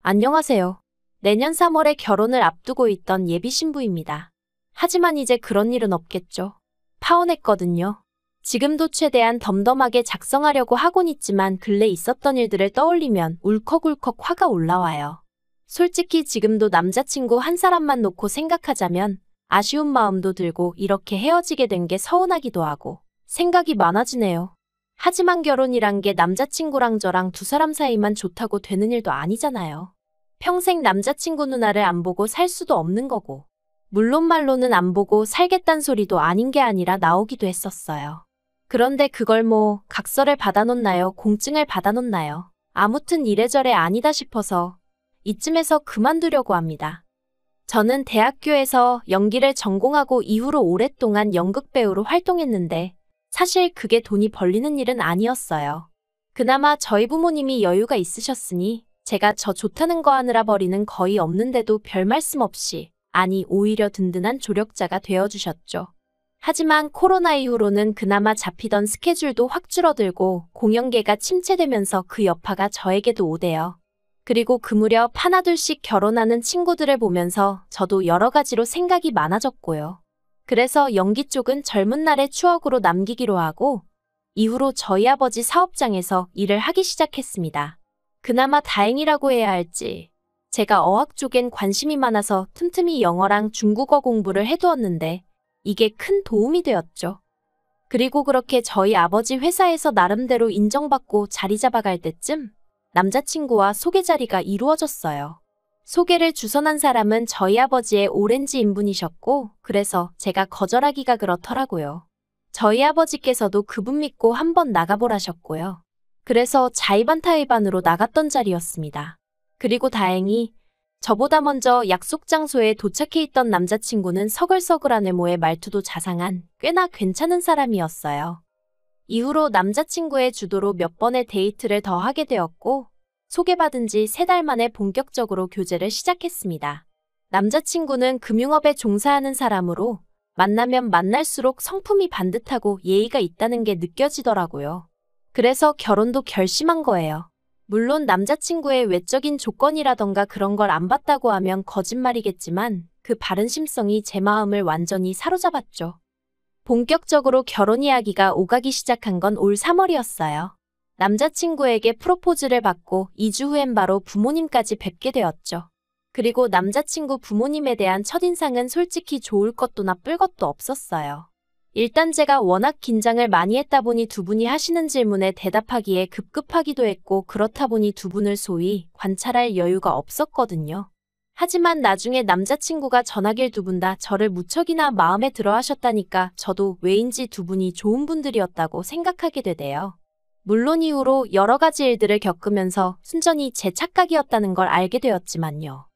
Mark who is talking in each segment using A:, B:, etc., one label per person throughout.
A: 안녕하세요. 내년 3월에 결혼을 앞두고 있던 예비 신부입니다. 하지만 이제 그런 일은 없겠죠. 파혼했거든요. 지금도 최대한 덤덤하게 작성하려고 하곤 있지만 근래 있었던 일들을 떠올리면 울컥울컥 화가 올라와요. 솔직히 지금도 남자친구 한 사람만 놓고 생각하자면 아쉬운 마음도 들고 이렇게 헤어지게 된 게 서운하기도 하고 생각이 많아지네요. 하지만 결혼이란 게 남자친구랑 저랑 두 사람 사이만 좋다고 되는 일도 아니잖아요. 평생 남자친구 누나를 안 보고 살 수도 없는 거고. 물론 말로는 안 보고 살겠단 소리도 아닌 게 아니라 나오기도 했었어요. 그런데 그걸 뭐 각서를 받아놓나요? 공증을 받아놓나요? 아무튼 이래저래 아니다 싶어서 이쯤에서 그만두려고 합니다. 저는 대학교에서 연기를 전공하고 이후로 오랫동안 연극배우로 활동했는데 사실 그게 돈이 벌리는 일은 아니었어요. 그나마 저희 부모님이 여유가 있으셨으니 제가 저 좋다는 거 하느라 버리는 거의 없는데도 별 말씀 없이, 아니 오히려 든든한 조력자가 되어주셨죠. 하지만 코로나 이후로는 그나마 잡히던 스케줄도 확 줄어들고 공연계가 침체되면서 그 여파가 저에게도 오대요. 그리고 그 무렵 하나둘씩 결혼하는 친구들을 보면서 저도 여러 가지로 생각이 많아졌고요. 그래서 연기 쪽은 젊은 날의 추억으로 남기기로 하고 이후로 저희 아버지 사업장에서 일을 하기 시작했습니다. 그나마 다행이라고 해야 할지 제가 어학 쪽엔 관심이 많아서 틈틈이 영어랑 중국어 공부를 해두었는데 이게 큰 도움이 되었죠. 그리고 그렇게 저희 아버지 회사에서 나름대로 인정받고 자리 잡아갈 때쯤 남자친구와 소개 자리가 이루어졌어요. 소개를 주선한 사람은 저희 아버지의 오렌지 인분이셨고 그래서 제가 거절하기가 그렇더라고요. 저희 아버지께서도 그분 믿고 한번 나가보라셨고요. 그래서 자의반타의반으로 나갔던 자리였습니다. 그리고 다행히 저보다 먼저 약속 장소에 도착해 있던 남자친구는 서글서글한 외모에 말투도 자상한 꽤나 괜찮은 사람이었어요. 이후로 남자친구의 주도로 몇 번의 데이트를 더 하게 되었고 소개받은 지 3달 만에 본격적으로 교제를 시작했습니다. 남자친구는 금융업에 종사하는 사람으로 만나면 만날수록 성품이 반듯하고 예의가 있다는 게 느껴지더라고요. 그래서 결혼도 결심한 거예요. 물론 남자친구의 외적인 조건이라던가 그런 걸 안 봤다고 하면 거짓말이겠지만 그 바른 심성이 제 마음을 완전히 사로잡았죠. 본격적으로 결혼 이야기가 오가기 시작한 건 올 3월이었어요. 남자친구에게 프로포즈를 받고 2주 후엔 바로 부모님까지 뵙게 되었죠. 그리고 남자친구 부모님에 대한 첫인상은 솔직히 좋을 것도 나쁠 것도 없었어요. 일단 제가 워낙 긴장을 많이 했다 보니 두 분이 하시는 질문에 대답하기에 급급하기도 했고 그렇다 보니 두 분을 소위 관찰할 여유가 없었거든요. 하지만 나중에 남자친구가 전하길 두 분 다 저를 무척이나 마음에 들어 하셨다니까 저도 왜인지 두 분이 좋은 분들이었다고 생각하게 되대요. 물론 이후로 여러 가지 일들을 겪으면서 순전히 제 착각이었다는 걸 알게 되었지만요.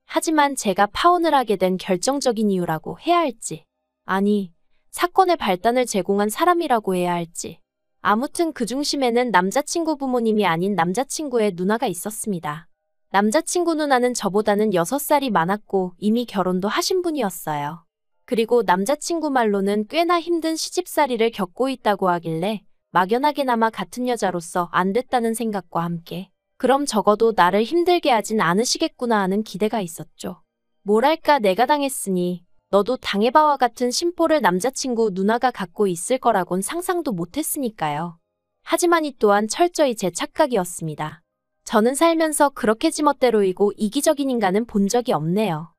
A: 하지만 제가 파혼을 하게 된 결정적인 이유라고 해야 할지, 아니, 사건의 발단을 제공한 사람이라고 해야 할지, 아무튼 그 중심에는 남자친구 부모님이 아닌 남자친구의 누나가 있었습니다. 남자친구 누나는 저보다는 6살이 많았고 이미 결혼도 하신 분이었어요. 그리고 남자친구 말로는 꽤나 힘든 시집살이를 겪고 있다고 하길래 막연하게나마 같은 여자로서 안 됐다는 생각과 함께 그럼 적어도 나를 힘들게 하진 않으시겠구나 하는 기대가 있었죠. 뭐랄까 내가 당했으니 너도 당해봐와 같은 심보를 남자친구 누나가 갖고 있을 거라곤 상상도 못했으니까요. 하지만 이 또한 철저히 제 착각이었습니다. 저는 살면서 그렇게 지멋대로이고 이기적인 인간은 본 적이 없네요.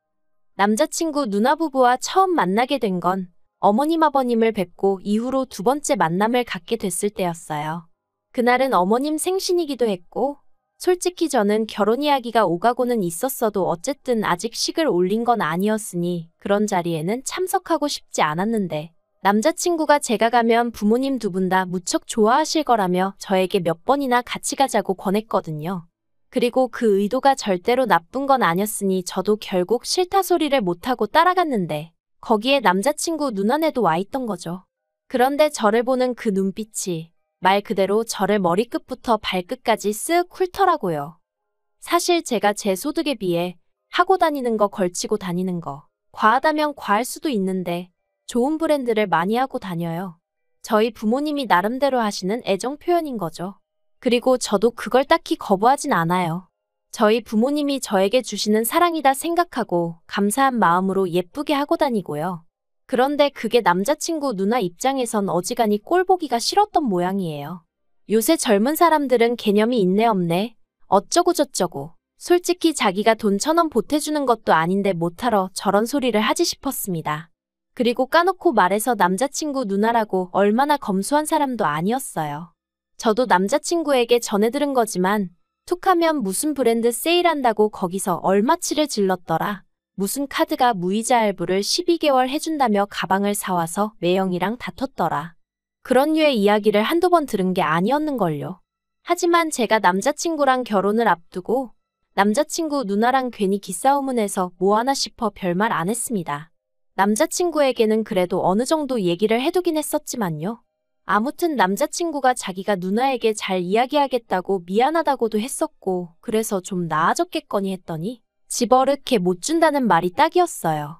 A: 남자친구 누나 부부와 처음 만나게 된 건 어머님 아버님을 뵙고 이후로 두 번째 만남을 갖게 됐을 때였어요. 그날은 어머님 생신이기도 했고 솔직히 저는 결혼 이야기가 오가고는 있었어도 어쨌든 아직 식을 올린 건 아니었으니 그런 자리에는 참석하고 싶지 않았는데 남자친구가 제가 가면 부모님 두 분 다 무척 좋아하실 거라며 저에게 몇 번이나 같이 가자고 권했거든요. 그리고 그 의도가 절대로 나쁜 건 아니었으니 저도 결국 싫다 소리를 못하고 따라갔는데 거기에 남자친구 눈안에도 와 있던 거죠. 그런데 저를 보는 그 눈빛이 말 그대로 저를 머리끝부터 발끝까지 쓱 훑더라고요. 사실 제가 제 소득에 비해 하고 다니는 거 걸치고 다니는 거 과하다면 과할 수도 있는데 좋은 브랜드를 많이 하고 다녀요. 저희 부모님이 나름대로 하시는 애정 표현인 거죠. 그리고 저도 그걸 딱히 거부하진 않아요. 저희 부모님이 저에게 주시는 사랑이다 생각하고 감사한 마음으로 예쁘게 하고 다니고요. 그런데 그게 남자친구 누나 입장에선 어지간히 꼴보기가 싫었던 모양이에요. 요새 젊은 사람들은 개념이 있네 없네. 어쩌고 저쩌고. 솔직히 자기가 돈 1,000원 보태주는 것도 아닌데 못하러 저런 소리를 하지 싶었습니다. 그리고 까놓고 말해서 남자친구 누나라고 얼마나 검소한 사람도 아니었어요. 저도 남자친구에게 전해 들은 거지만 툭하면 무슨 브랜드 세일한다고 거기서 얼마치를 질렀더라. 무슨 카드가 무이자 할부를 12개월 해준다며 가방을 사와서 매형이랑 다퉜더라. 그런 류의 이야기를 한두 번 들은 게 아니었는걸요. 하지만 제가 남자친구랑 결혼을 앞두고 남자친구 누나랑 괜히 기싸움은 해서 뭐하나 싶어 별말 안 했습니다. 남자친구에게는 그래도 어느 정도 얘기를 해두긴 했었지만요. 아무튼 남자친구가 자기가 누나에게 잘 이야기하겠다고 미안하다고도 했었고 그래서 좀 나아졌겠거니 했더니 집어릇게 못 준다는 말이 딱이었어요.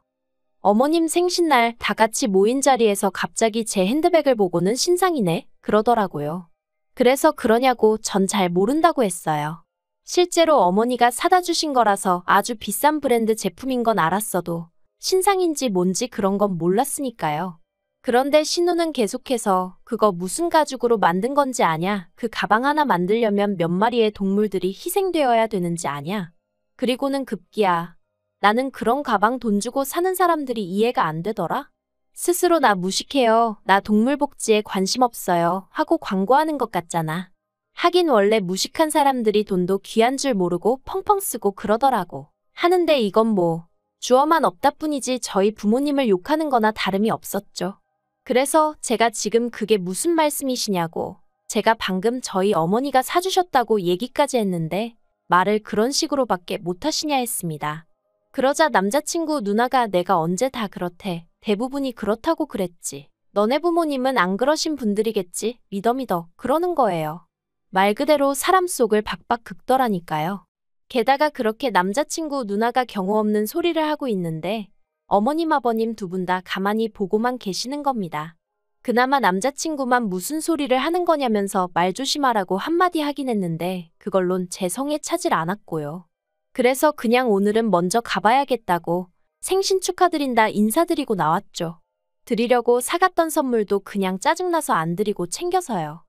A: 어머님 생신날 다 같이 모인 자리에서 갑자기 제 핸드백을 보고는 신상이네 그러더라고요. 그래서 그러냐고 전 잘 모른다고 했어요. 실제로 어머니가 사다 주신 거라서 아주 비싼 브랜드 제품인 건 알았어도 신상인지 뭔지 그런 건 몰랐으니까요. 그런데 신우는 계속해서 그거 무슨 가죽으로 만든 건지 아냐? 그 가방 하나 만들려면 몇 마리의 동물들이 희생되어야 되는지 아냐? 그리고는 급기야 나는 그런 가방 돈 주고 사는 사람들이 이해가 안 되더라? 스스로 나 무식해요. 나 동물 복지에 관심 없어요. 하고 광고하는 것 같잖아. 하긴 원래 무식한 사람들이 돈도 귀한 줄 모르고 펑펑 쓰고 그러더라고. 하는데 이건 뭐 주어만 없다 뿐이지 저희 부모님을 욕하는 거나 다름이 없었죠. 그래서 제가 지금 그게 무슨 말씀이시냐고 제가 방금 저희 어머니가 사주셨다고 얘기까지 했는데 말을 그런 식으로밖에 못하시냐 했습니다. 그러자 남자친구 누나가 내가 언제 다 그렇대. 대부분이 그렇다고 그랬지. 너네 부모님은 안 그러신 분들이겠지. 믿어 그러는 거예요. 말 그대로 사람 속을 박박 긁더라니까요. 게다가 그렇게 남자친구 누나가 경우 없는 소리를 하고 있는데 어머님 아버님 두 분 다 가만히 보고만 계시는 겁니다. 그나마 남자친구만 무슨 소리를 하는 거냐면서 말 조심하라고 한마디 하긴 했는데 그걸론 제 성에 차질 않았고요. 그래서 그냥 오늘은 먼저 가봐야겠다고 생신 축하드린다 인사드리고 나왔죠. 드리려고 사갔던 선물도 그냥 짜증나서 안 드리고 챙겨서요.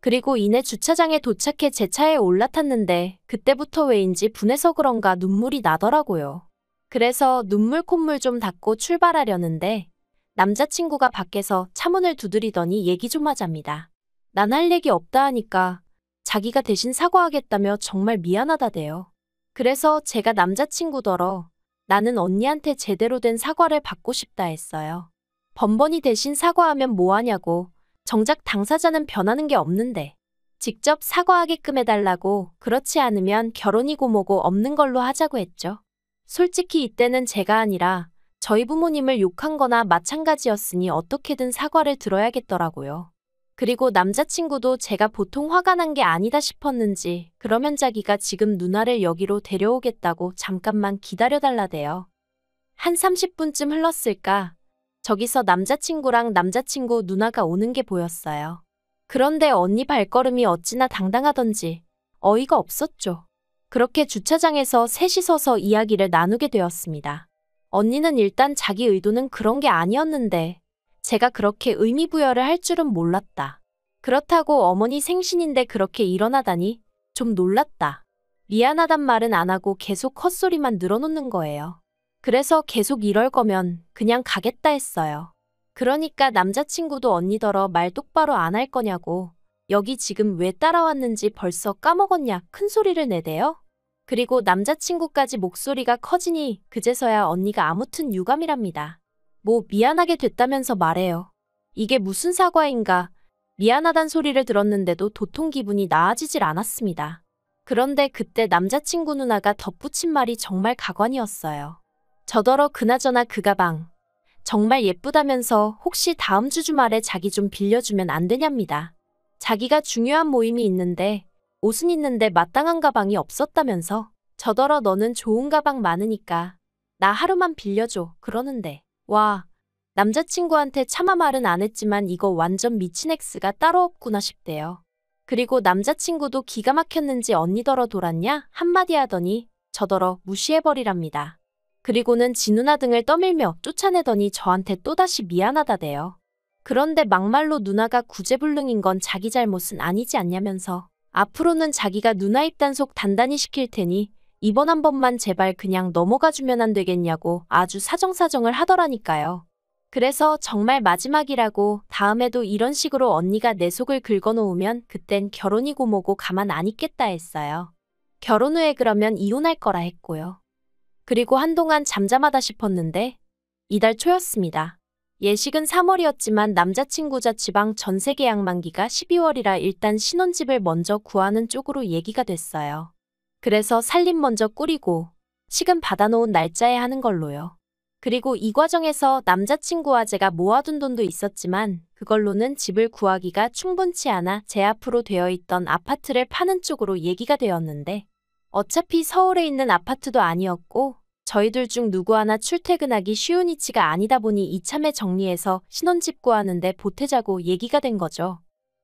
A: 그리고 이내 주차장에 도착해 제 차에 올라탔는데 그때부터 왜인지 분해서 그런가 눈물이 나더라고요. 그래서 눈물 콧물 좀 닦고 출발하려는데 남자친구가 밖에서 차문을 두드리더니 얘기 좀 하자입니다. 난 할 얘기 없다 하니까 자기가 대신 사과하겠다며 정말 미안하다대요. 그래서 제가 남자친구더러 나는 언니한테 제대로 된 사과를 받고 싶다 했어요. 번번이 대신 사과하면 뭐하냐고. 정작 당사자는 변하는 게 없는데. 직접 사과하게끔 해달라고. 그렇지 않으면 결혼이고 뭐고 없는 걸로 하자고 했죠. 솔직히 이때는 제가 아니라 저희 부모님을 욕한 거나 마찬가지였으니 어떻게든 사과를 들어야겠더라고요. 그리고 남자친구도 제가 보통 화가 난 게 아니다 싶었는지 그러면 자기가 지금 누나를 여기로 데려오겠다고 잠깐만 기다려달라대요. 한 30분쯤 흘렀을까? 저기서 남자친구랑 남자친구 누나가 오는 게 보였어요. 그런데 언니 발걸음이 어찌나 당당하던지 어이가 없었죠. 그렇게 주차장에서 셋이 서서 이야기를 나누게 되었습니다. 언니는 일단 자기 의도는 그런 게 아니었는데 제가 그렇게 의미부여를 할 줄은 몰랐다. 그렇다고 어머니 생신인데 그렇게 일어나다니 좀 놀랐다. 미안하단 말은 안 하고 계속 헛소리만 늘어놓는 거예요. 그래서 계속 이럴 거면 그냥 가겠다 했어요. 그러니까 남자친구도 언니더러 말 똑바로 안 할 거냐고. 여기 지금 왜 따라왔는지 벌써 까먹었냐 큰 소리를 내대요. 그리고 남자친구까지 목소리가 커지니 그제서야 언니가 아무튼 유감이랍니다. 뭐 미안하게 됐다면서 말해요. 이게 무슨 사과인가. 미안하단 소리를 들었는데도 도통 기분이 나아지질 않았습니다. 그런데 그때 남자친구 누나가 덧붙인 말이 정말 가관이었어요. 저더러 그나저나 그 가방 정말 예쁘다면서 혹시 다음 주 주말에 자기 좀 빌려주면 안 되냐입니다. 자기가 중요한 모임이 있는데 옷은 있는데 마땅한 가방이 없었다면서 저더러 너는 좋은 가방 많으니까 나 하루만 빌려줘 그러는데 와 남자친구한테 차마 말은 안 했지만 이거 완전 미친 X가 따로 없구나 싶대요. 그리고 남자친구도 기가 막혔는지 언니더러 돌았냐? 한마디 하더니 저더러 무시해버리랍니다. 그리고는 지 누나 등을 떠밀며 쫓아내더니 저한테 또다시 미안하다대요. 그런데 막말로 누나가 구제불능인 건 자기 잘못은 아니지 않냐면서 앞으로는 자기가 누나 입단속 단단히 시킬 테니 이번 한 번만 제발 그냥 넘어가주면 안 되겠냐고 아주 사정사정을 하더라니까요. 그래서 정말 마지막이라고 다음에도 이런 식으로 언니가 내 속을 긁어놓으면 그땐 결혼이고 뭐고 가만 안 있겠다 했어요. 결혼 후에 그러면 이혼할 거라 했고요. 그리고 한동안 잠잠하다 싶었는데 이달 초였습니다. 예식은 3월이었지만 남자친구 자취방 전세 계약 만기가 12월이라 일단 신혼집을 먼저 구하는 쪽으로 얘기가 됐어요. 그래서 살림 먼저 꾸리고 식은 받아놓은 날짜에 하는 걸로요. 그리고 이 과정에서 남자친구와 제가 모아둔 돈도 있었지만 그걸로는 집을 구하기가 충분치 않아 제 앞으로 되어 있던 아파트를 파는 쪽으로 얘기가 되었는데 어차피 서울에 있는 아파트도 아니었고 저희들 중 누구 하나 출퇴근하기 쉬운 위치가 아니다 보니 이참에 정리해서 신혼집 구하는데 보태자고 얘기가 된 거죠.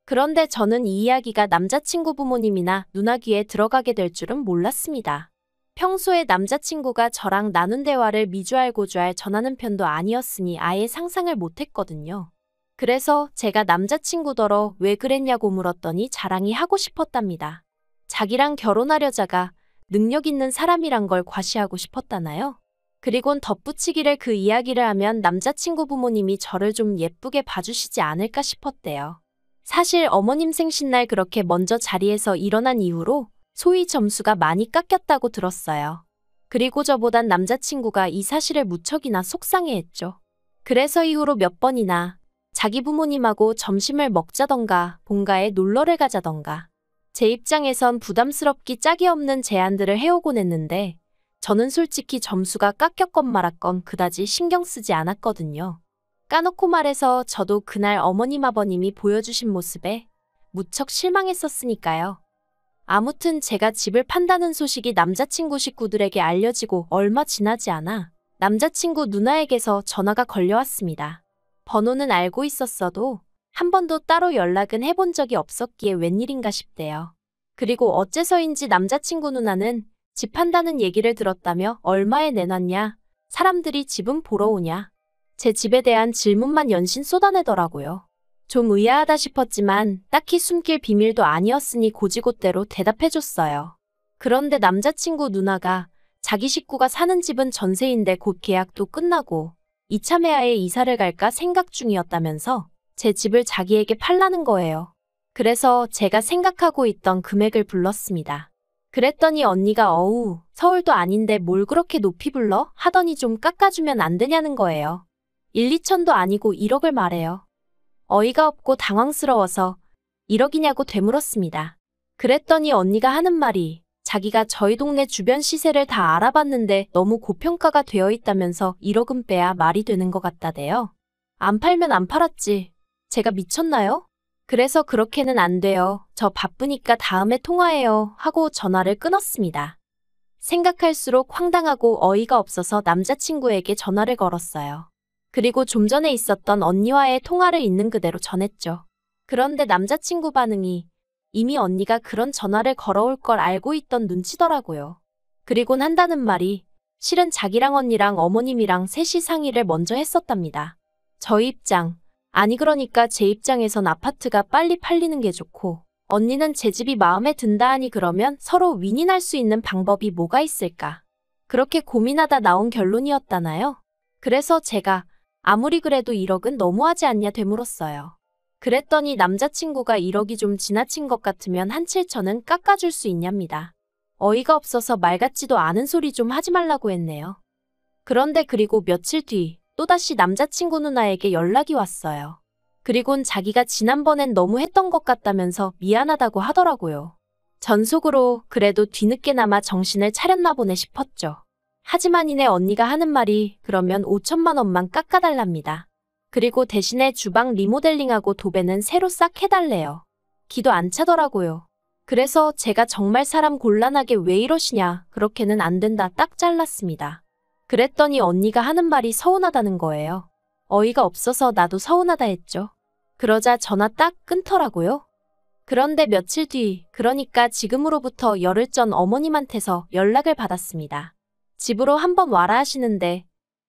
A: 그런데 저는 이 이야기가 남자친구 부모님이나 누나 귀에 들어가게 될 줄은 몰랐습니다. 평소에 남자친구가 저랑 나눈 대화를 미주알고주알 전하는 편도 아니었으니 아예 상상을 못했거든요. 그래서 제가 남자친구더러 왜 그랬냐고 물었더니 자랑이 하고 싶었답니다. 자기랑 결혼하려자가 능력 있는 사람이란 걸 과시하고 싶었다나요? 그리곤 덧붙이기를 그 이야기를 하면 남자친구 부모님이 저를 좀 예쁘게 봐주시지 않을까 싶었대요. 사실 어머님 생신날 그렇게 먼저 자리에서 일어난 이후로 소위 점수가 많이 깎였다고 들었어요. 그리고 저보단 남자친구가 이 사실을 무척이나 속상해했죠. 그래서 이후로 몇 번이나 자기 부모님하고 점심을 먹자던가 본가에 놀러를 가자던가 제 입장에선 부담스럽기 짝이 없는 제안들을 해오곤 했는데 저는 솔직히 점수가 깎였건 말았건 그다지 신경 쓰지 않았거든요. 까놓고 말해서 저도 그날 어머님 아버님이 보여주신 모습에 무척 실망했었으니까요. 아무튼 제가 집을 판다는 소식이 남자친구 식구들에게 알려지고 얼마 지나지 않아 남자친구 누나에게서 전화가 걸려왔습니다. 번호는 알고 있었어도 한 번도 따로 연락은 해본 적이 없었기에 웬일인가 싶대요. 그리고 어째서인지 남자친구 누나는 집 판다는 얘기를 들었다며 얼마에 내놨냐, 사람들이 집은 보러 오냐, 제 집에 대한 질문만 연신 쏟아내더라고요. 좀 의아하다 싶었지만 딱히 숨길 비밀도 아니었으니 고지고대로 대답해줬어요. 그런데 남자친구 누나가 자기 식구가 사는 집은 전세인데 곧 계약도 끝나고 이참에 아예 이사를 갈까 생각 중이었다면서 제 집을 자기에게 팔라는 거예요. 그래서 제가 생각하고 있던 금액을 불렀습니다. 그랬더니 언니가 어우, 서울도 아닌데 뭘 그렇게 높이 불러? 하더니 좀 깎아주면 안 되냐는 거예요. 1, 2천도 아니고 1억을 말해요. 어이가 없고 당황스러워서 1억이냐고 되물었습니다. 그랬더니 언니가 하는 말이 자기가 저희 동네 주변 시세를 다 알아봤는데 너무 고평가가 되어 있다면서 1억은 빼야 말이 되는 것 같다대요. 안 팔면 안 팔았지. 제가 미쳤나요? 그래서 그렇게는 안 돼요. 저 바쁘니까 다음에 통화해요. 하고 전화를 끊었습니다. 생각할수록 황당하고 어이가 없어서 남자친구에게 전화를 걸었어요. 그리고 좀 전에 있었던 언니와의 통화를 있는 그대로 전했죠. 그런데 남자친구 반응이 이미 언니가 그런 전화를 걸어올 걸 알고 있던 눈치더라고요. 그리곤 한다는 말이 실은 자기랑 언니랑 어머님이랑 셋이 상의를 먼저 했었답니다. 저희 입장, 아니 그러니까 제 입장에선 아파트가 빨리 팔리는 게 좋고 언니는 제 집이 마음에 든다 하니 그러면 서로 윈윈할 수 있는 방법이 뭐가 있을까? 그렇게 고민하다 나온 결론이었다나요? 그래서 제가 아무리 그래도 1억은 너무하지 않냐 되물었어요. 그랬더니 남자친구가 1억이 좀 지나친 것 같으면 한 7천은 깎아줄 수 있냐입니다. 어이가 없어서 말 같지도 않은 소리 좀 하지 말라고 했네요. 그런데 그리고 며칠 뒤 또다시 남자친구 누나에게 연락이 왔어요. 그리곤 자기가 지난번엔 너무 했던 것 같다면서 미안하다고 하더라고요. 전 속으로 그래도 뒤늦게나마 정신을 차렸나 보네 싶었죠. 하지만 이내 언니가 하는 말이 그러면 5천만 원만 깎아달랍니다. 그리고 대신에 주방 리모델링하고 도배는 새로 싹 해달래요. 기도 안 차더라고요. 그래서 제가 정말 사람 곤란하게 왜 이러시냐, 그렇게는 안 된다 딱 잘랐습니다. 그랬더니 언니가 하는 말이 서운하다는 거예요. 어이가 없어서 나도 서운하다 했죠. 그러자 전화 딱 끊더라고요. 그런데 며칠 뒤, 그러니까 지금으로부터 열흘 전 어머님한테서 연락을 받았습니다. 집으로 한번 와라 하시는데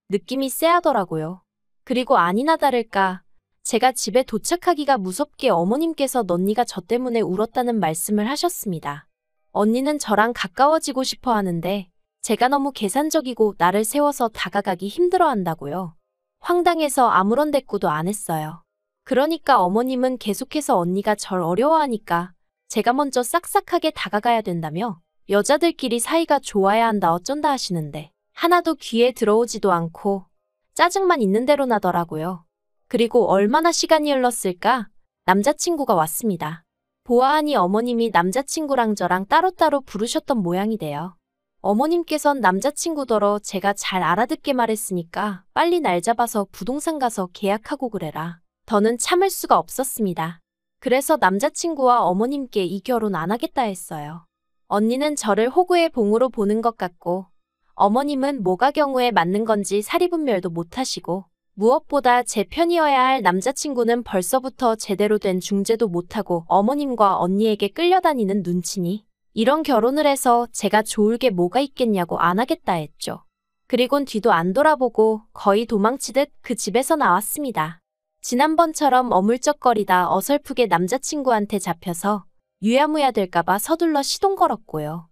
A: 느낌이 쎄하더라고요. 그리고 아니나 다를까 제가 집에 도착하기가 무섭게 어머님께서 언니가 저 때문에 울었다는 말씀을 하셨습니다. 언니는 저랑 가까워지고 싶어 하는데 제가 너무 계산적이고 나를 세워서 다가가기 힘들어 한다고요. 황당해서 아무런 대꾸도 안 했어요. 그러니까 어머님은 계속해서 언니가 절 어려워하니까 제가 먼저 싹싹하게 다가가야 된다며 여자들끼리 사이가 좋아야 한다 어쩐다 하시는데 하나도 귀에 들어오지도 않고 짜증만 있는 대로 나더라고요. 그리고 얼마나 시간이 흘렀을까? 남자친구가 왔습니다. 보아하니 어머님이 남자친구랑 저랑 따로따로 부르셨던 모양이 돼요. 어머님께선 남자친구더러 제가 잘 알아듣게 말했으니까 빨리 날 잡아서 부동산 가서 계약하고 그래라. 더는 참을 수가 없었습니다. 그래서 남자친구와 어머님께 이 결혼 안 하겠다 했어요. 언니는 저를 호구의 봉으로 보는 것 같고 어머님은 뭐가 경우에 맞는 건지 사리분별도 못하시고 무엇보다 제 편이어야 할 남자친구는 벌써부터 제대로 된 중재도 못하고 어머님과 언니에게 끌려다니는 눈치니 이런 결혼을 해서 제가 좋을 게 뭐가 있겠냐고 안 하겠다 했죠. 그리곤 뒤도 안 돌아보고 거의 도망치듯 그 집에서 나왔습니다. 지난번처럼 어물쩍거리다 어설프게 남자친구한테 잡혀서 유야무야 될까봐 서둘러 시동 걸었고요.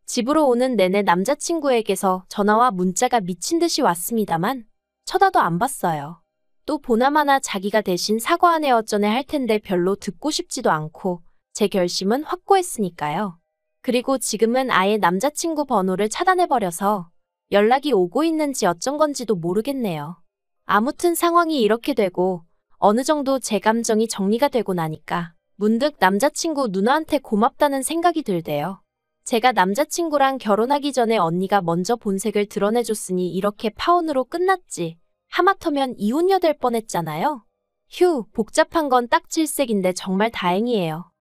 A: 집으로 오는 내내 남자친구에게서 전화와 문자가 미친 듯이 왔습니다만 쳐다도 안 봤어요. 또 보나마나 자기가 대신 사과하네 어쩌네 할 텐데 별로 듣고 싶지도 않고 제 결심은 확고했으니까요. 그리고 지금은 아예 남자친구 번호를 차단해버려서 연락이 오고 있는지 어쩐 건지도 모르겠네요. 아무튼 상황이 이렇게 되고 어느 정도 제 감정이 정리가 되고 나니까 문득 남자친구 누나한테 고맙다는 생각이 들대요. 제가 남자친구랑 결혼하기 전에 언니가 먼저 본색을 드러내줬으니 이렇게 파혼으로 끝났지. 하마터면 이혼녀 될 뻔했잖아요. 휴, 복잡한 건 딱 질색인데 정말 다행이에요.